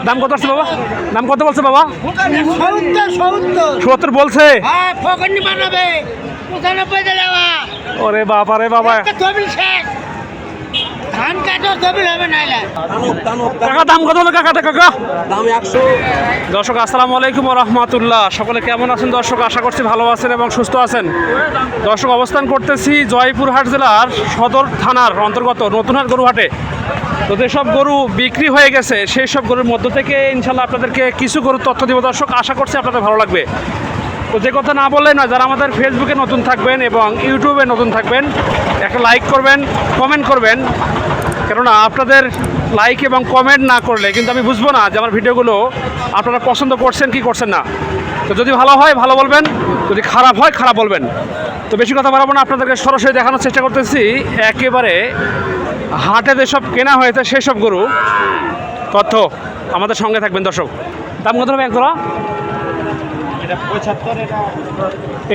দাম কত আছে বাবা? দাম কত বলছে বাবা? 70 বলছে। ওরে বাবা রে বাবা, কাকা দাম কত হলো কাকাটা কাকা? দাম 100। দর্শক আসসালামু আলাইকুম ওয়া রাহমাতুল্লাহ। সকলে কেমন আছেন দর্শক? আশা করছি ভালো আছেন এবং সুস্থ আছেন। দর্শক অবস্থান করতেছি জয়পুরহাট জেলার সদর থানার অন্তর্গত নতুনহাট গরুহাটে। তো যেসব গরু বিক্রি হয়ে গেছে সেই সব গরুর মধ্য থেকে ইনশাল্লাহ আপনাদেরকে কিছু গরুর তথ্য দিব দর্শক। আশা করছি আপনাদের ভালো লাগবে। তো যে কথা না বললে নয়, যারা আমাদের ফেসবুকে নতুন থাকবেন এবং ইউটিউবে নতুন থাকবেন একটা লাইক করবেন, কমেন্ট করবেন, কেননা আপনাদের লাইক এবং কমেন্ট না করলে কিন্তু আমি বুঝবো না যে আমার ভিডিওগুলো আপনারা পছন্দ করছেন কি করছেন না। তো যদি ভালো হয় ভালো বলবেন, যদি খারাপ হয় খারাপ বলবেন। তো বেশি কথা বাড়াবো না, আপনাদেরকে সরাসরি দেখানোর চেষ্টা করতেছি একেবারে হাটে যেসব কেনা হয়েছে সেই সব গরু তথ্য। আমাদের সঙ্গে থাকবেন দর্শক। দাম কত হবে একজোড়া?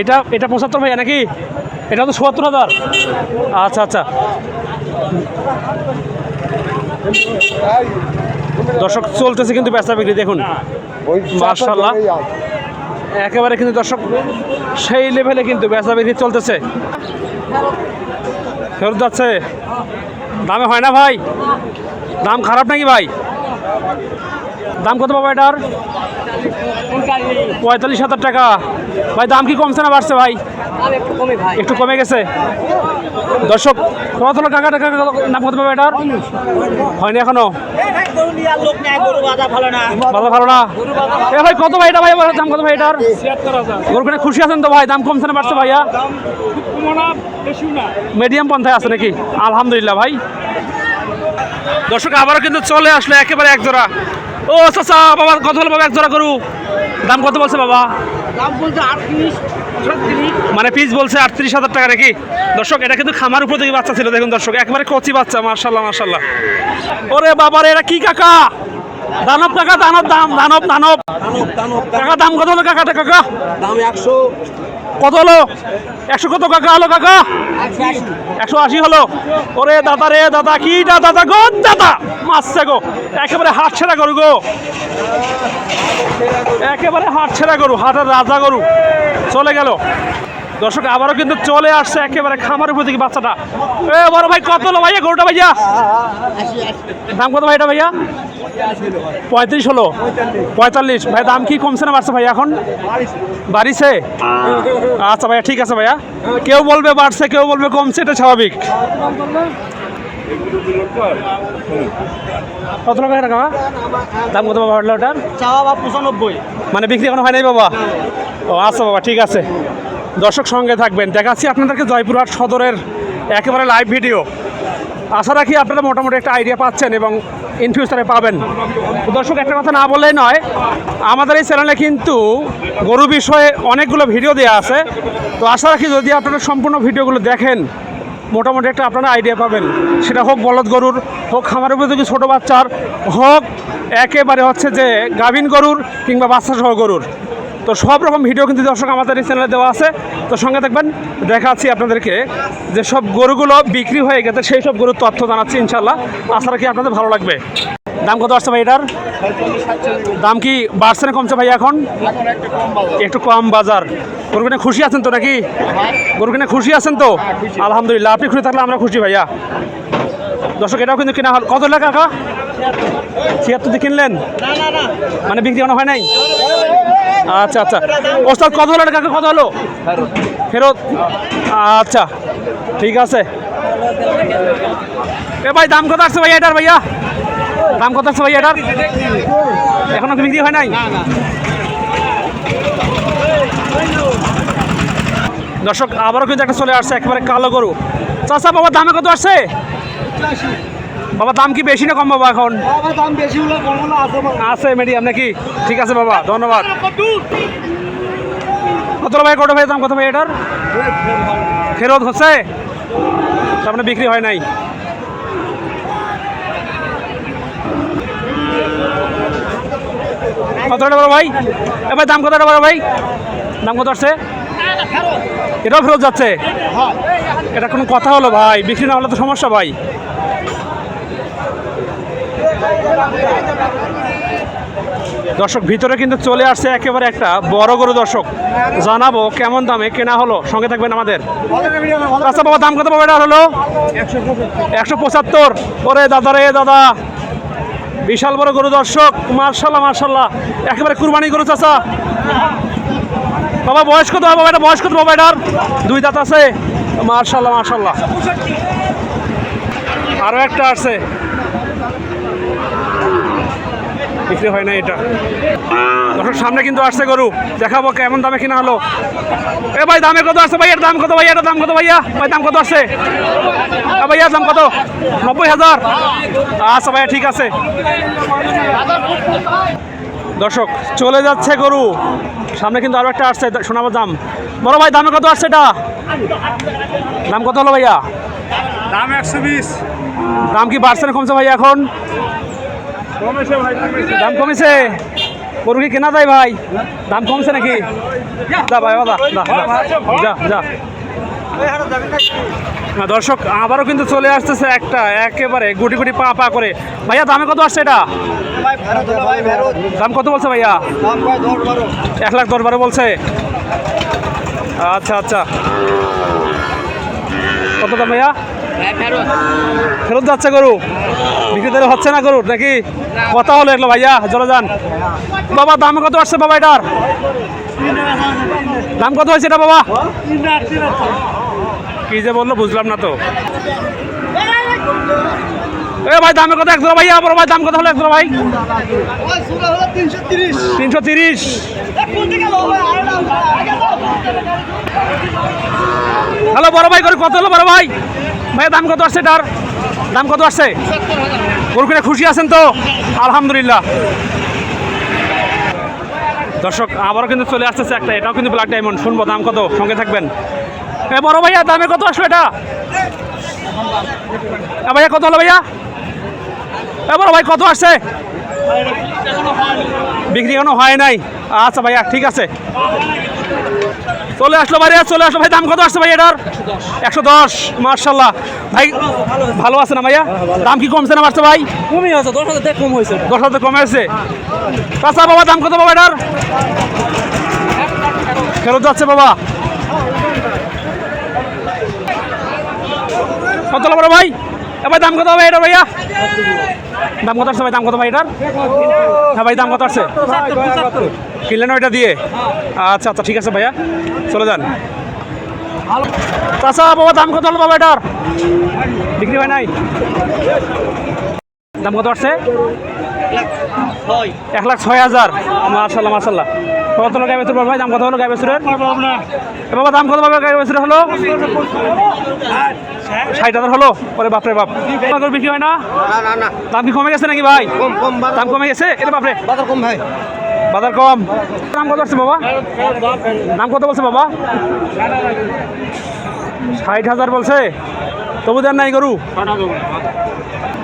এটা 75 ভাইয়া নাকি? এটা তো ৭৪,০০০। আচ্ছা আচ্ছা দর্শক চলতেছে কিন্তু বেচা বিক্রি দেখুন মাশাআল্লাহ একেবারে কিন্তু দর্শক সেই লেভেলে কিন্তু বেচা বিক্রি চলতেছে। ফেরত যাচ্ছে, দামে হয় না ভাই? দাম খারাপ নাকি ভাই? দাম কত বাবা এটার? ৪৫,০০০ টাকা। ভাই দাম কি কমছে না বাড়ছে ভাই? একটু কমে গেছে দর্শক। কত হলো টাকা টাকা দাম কত পাবে এটার? হয়নি এখনো? বাজার ভালো না এ ভাই। কত ভাই এটা ভাই? দাম কত ভাই এটার? গরুখানে খুশি আছেন তো ভাই? দাম কমছে না বাড়ছে ভাইয়া? মিডিয়াম পন্থায় আছে নাকি? আলহামদুলিল্লাহ ভাই। দর্শক আবারও কিন্তু চলে আসলো একেবারে এক জোড়া। ও চাচা বাবা কত হলো বাবা এক জোড়া গরু? দাম কত বলছে বাবা? দাম বলতে 38, 36। মানে পিস বলছে ৩৮,০০০ টাকা নাকি? দর্শক এটা কিন্তু খামার উপর থেকে বাচ্চা ছিল দেখুন দর্শক, একেবারে কচি বাচ্চা। মাশাআল্লাহ মাশাআল্লাহ। ওরে বাবা রে, এটা কি কাকা? দানব কাকা, দানব দাম দানব দানব কাকা। দাম কত হলো কাকাটা কাকা? দাম 100। কত হলো? 100 কত কাকা হলো কাকা? 180 হলো। ওরে দাদা রে দাদা, কিটা দাদা গো দাদা, মারছে গো একেবারে হাট ছেড়া গরু গো, একেবারে হাট ছেড়া গরু, হাটের রাজা গরু চলে গেল। দর্শক আবারও কিন্তু চলে আসছে একেবারে খামারের উপর থেকে বাচ্চাটা। এ বড় ভাই কত হলো ভাইয়া গরুটা ভাইয়া? দাম কত ভাই এটা ভাইয়া? 35 হলো। 45 ভাই। দাম কি কমছে না বাড়ছে ভাই এখন? বাড়িছে। আচ্ছা ভাইয়া ঠিক আছে ভাইয়া। কেউ বলবে বাড়ছে, কেউ বলবে কমছে, এটা স্বাভাবিক। কত টাকা টাকা দাম কত বাবা হলো ওটার? চাওয়া 95। মানে বিক্রি এখনো হয় নাই বাবা? ও আচ্ছা বাবা ঠিক আছে। দর্শক সঙ্গে থাকবেন, দেখাচ্ছি আপনাদেরকে জয়পুরহাট সদরের একেবারে লাইভ ভিডিও। আশা রাখি আপনারা মোটামুটি একটা আইডিয়া পাচ্ছেন এবং ইন ফিউচারে পাবেন। দর্শক একটা কথা না বললেই নয়, আমাদের এই চ্যানেলে কিন্তু গরু বিষয়ে অনেকগুলো ভিডিও দেওয়া আছে। তো আশা রাখি যদি আপনারা সম্পূর্ণ ভিডিওগুলো দেখেন মোটামুটি একটা আপনারা আইডিয়া পাবেন। সেটা হোক বলদ গরুর, হোক খামারের উপযোগী ছোটো বাচ্চার, হোক একেবারে হচ্ছে যে গাভীন গরুর কিংবা বাচ্চা সহ গরুর। তো সব রকম ভিডিও কিন্তু দর্শক আমাদের এই চ্যানেলে দেওয়া আছে। তো সঙ্গে থাকবেন, দেখাচ্ছি আপনাদেরকে যে সব গরুগুলো বিক্রি হয়ে গেছে সেই সব গরুর তথ্য জানাচ্ছি ইনশাল্লাহ। আশা রাখি আপনাদের ভালো লাগবে। দাম কত আসছে ভাই এটার? দাম কি বাড়ছে না কমছে ভাই এখন? একটু কম বাজার। গরু কিনে খুশি আছেন তো নাকি? গরু কিনে খুশি আছেন তো? আলহামদুলিল্লাহ। আপনি খুশি থাকলে আমরা খুশি ভাইয়া। দর্শক এটাও কিন্তু কেনা হল। কত টাকা কাকা? 76 দিয়ে কিনলেন? মানে বিক্রি এখনো হয় নাই? আচ্ছা আচ্ছা। ওস্তাদ কত হলো কাকা? কত হলো? ফেরত। আচ্ছা ঠিক আছে। এ ভাই দাম কত আসছে ভাইয়া এটার? ভাইয়া দাম কত আসছে ভাইয়া এটার? এখনো বিক্রি হয় নাই? দর্শক আবারও কিন্তু একটা চলে আসছে একেবারে কালো গরু। চাচা বাবা দামে কত আসছে বাবা? দাম কি বেশি না কম বাবা এখন? দাম বেশি হলো, কম হলো আছে মিডিয়াম নাকি? ঠিক আছে বাবা ধন্যবাদ। কত ভাই কত ভাই? দাম কত ভাই এটার? ফেরত হচ্ছে, তার মানে বিক্রি হয় নাই। কতটা বড় ভাই? এ ভাই দাম কতটা বড় ভাই? দাম কত আসছে? এটাও ফেরত যাচ্ছে? এটা কোনো কথা হলো ভাই? বিক্রি না হলে তো সমস্যা ভাই। দর্শক ভিতরে কিন্তু চলে আসছে একেবারে একটা বড় গরু। দর্শক জানাবো কেমন দামে কেনা হলো, সঙ্গে থাকবেন আমাদের। আচ্ছা বাবা, দাম কত বাবা এটা হলো? 175। ওরে দাদা রে দাদা, বিশাল বড় গরু দর্শক, মার্শাল্লাহ মার্শাল্লাহ, একেবারে কুরবানি গরু চাচা। বাবা বয়স কত বাবা এটা, বয়স কত বাবা এটার? 2 দাঁত আছে, মার্শাল্লাহ মার্শাল্লাহ। আরও একটা আছে, বিক্রি হয় না এটা। দর্শক সামনে কিন্তু আসছে গরু, দেখাবো কেমন দামে কিনা হলো। এ ভাই দামে কত আছে ভাই? এর দাম কত ভাই? এটার দাম কত ভাইয়া? ভাই দাম কত আছে ভাইয়া? দাম কত? 90,000। আচ্ছা ভাইয়া ঠিক আছে। দর্শক চলে যাচ্ছে গরু, সামনে কিন্তু আরো একটা আসছে, শোনাবো দাম। বড় ভাই দামে কত আসছে এটা? দাম কত হলো ভাইয়া? দাম 120। দাম কি বাড়ছে না কমছে ভাইয়া এখন? কমেছে ভাই, কমেছে। দাম কমেছে? গরু কি কেনা যায় ভাই? দাম কমছে নাকি? যা ভাই যা যা যা। না দর্শক আবারও কিন্তু চলে আসতেছে একটা, একেবারে গুটি গুটি পা পা করে। ভাইয়া দামে কত আসছে এটা? দাম কত বলছে ভাইয়া? 1,10,12 বলছে। আচ্ছা আচ্ছা, কত দাম ভাইয়া? ফেরত যাচ্ছে গরু, বিক্রি তো হচ্ছে না গরুর নাকি? কথা হলো এগুলো ভাইয়া, চলে যান। বাবা দামে কত আসছে বাবা এটার? দাম কত হয়েছে এটা বাবা? কি যে বললো বুঝলাম না তো। এ ভাই দামে কত? 1 ভাইয়া। বড় ভাই দাম কত হলো 1 ভাই? 330। হ্যালো বড় ভাই, গরু কত হলো বড় ভাই? ভাইয়া দাম কত আসছে এটার? দাম কত আসছে? গরু কিনে খুশি আছেন তো? আলহামদুলিল্লাহ। দর্শক আবারও কিন্তু চলে আসতেছে একটা, এটাও কিন্তু ব্ল্যাক ডায়মন্ড। শুনবো দাম কত, সঙ্গে থাকবেন। এ বড় ভাইয়া দামে কত আসলো এটা? ভাইয়া কত হলো ভাইয়া? এ বড় ভাই কত আসছে? বিক্রি এখনো হয় নাই। আচ্ছা ভাইয়া ঠিক আছে, চলে আসলো ভাইয়া, চলে আসলো ভাই। দাম কত আসছে ভাই এটার? 110। মার্শাল্লাহ ভাই, ভালো আছে না ভাইয়া? দাম কি কমছে না বাড়ছে ভাই? কমই আছে, 10,000 কম হয়েছে। 10,000 কমে আছে। আচ্ছা বাবা দাম কত বাবা এটার? ফেরত যাচ্ছে বাবা। কত হলো বড় ভাই? এ ভাই দাম কত হবে এটা ভাইয়া? দাম কত আসছে ভাই? দাম কত ভাই এটার? হ্যাঁ ভাই দাম কত আসছে? কিনলেন ওইটা দিয়ে? আচ্ছা আচ্ছা ঠিক আছে ভাইয়া, চলে যান। আচ্ছা বাবা দাম কত হলো বাবা এটার? বিক্রি হয় নাই? দাম কত আসছে? 1,06,000। মার্শাল্লাহ মার্শাল্লাহ। কত হলো গাই বেচুর ভাই? দাম কত হলো গাই বেচুরের? বাবা দাম কত পাবে গাই বেচুরের হলো? 60,000 হলো? ওরে বাপরে বাপ, বিক্রি হয় না? দাম কি কমে গেছে নাকি ভাই? দাম কমে গেছে? এটা বাপরে বাজার কম ভাই, বাজার কম। দাম কত আসছে বাবা? দাম কত বলছে বাবা? 60,000 বলছে, তবু দেন নাই গরু।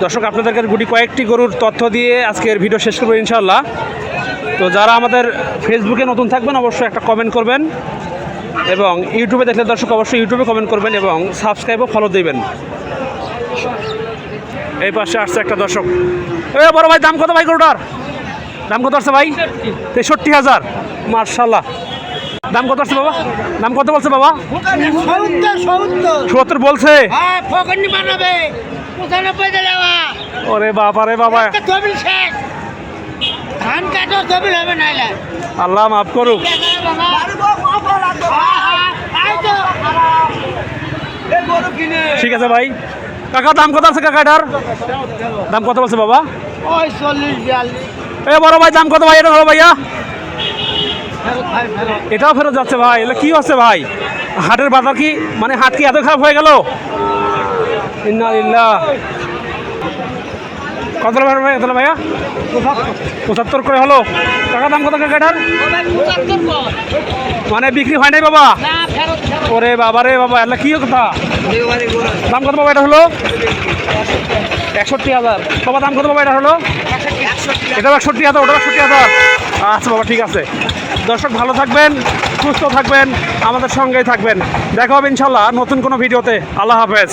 দর্শক আপনাদেরকে গুটি কয়েকটি গরুর তথ্য দিয়ে আজকের ভিডিও শেষ করবো ইনশাল্লাহ। তো যারা আমাদের ফেসবুকে নতুন থাকবেন অবশ্যই একটা কমেন্ট করবেন, এবং ইউটিউবে দেখলে দর্শক অবশ্যই ইউটিউবে কমেন্ট করবেন এবং সাবস্ক্রাইবও ফলো দিবেন। এই পাশে আসছে একটা দর্শক। এ বড় ভাই দাম কত ভাই গরুটার? দাম কত আসছে ভাই? 63,000। মার্শাল্লাহ। দাম কত আসছে বাবা? দাম কত বলছে বাবা? 70 বলছে। ওরে বাবা রে বাবা, আল্লাহ মাফ করুক। ঠিক আছে ভাই। কাকা দাম কত আছে কাকা এটার? দাম কত বলছে বাবা? 40-42। এ বড় ভাই দাম কত ভাই এটা হলো ভাইয়া? এটাও ফেরত যাচ্ছে ভাই, এটা কি হচ্ছে ভাই? হাটের বাজার কি মানে হাট কি এত খারাপ হয়ে গেল? ইন্নালিল্লাহ। কত ভাই এত ভাইয়া? 75 করে হলো। টাকা দাম কত কাকাটার? মানে বিক্রি হয় নাই বাবা? ওরে বাবা রে বাবা, এটা কি কথা? দাম কত বাবা এটা হলো? 61,000। বাবা দাম কত বাবা এটা হলো? এটা 61,000, ওটা 61,000। আচ্ছা বাবা ঠিক আছে। দর্শক ভালো থাকবেন, সুস্থ থাকবেন, আমাদের সঙ্গেই থাকবেন। দেখা হবে ইনশাল্লাহ নতুন কোনো ভিডিওতে। আল্লাহ হাফেজ।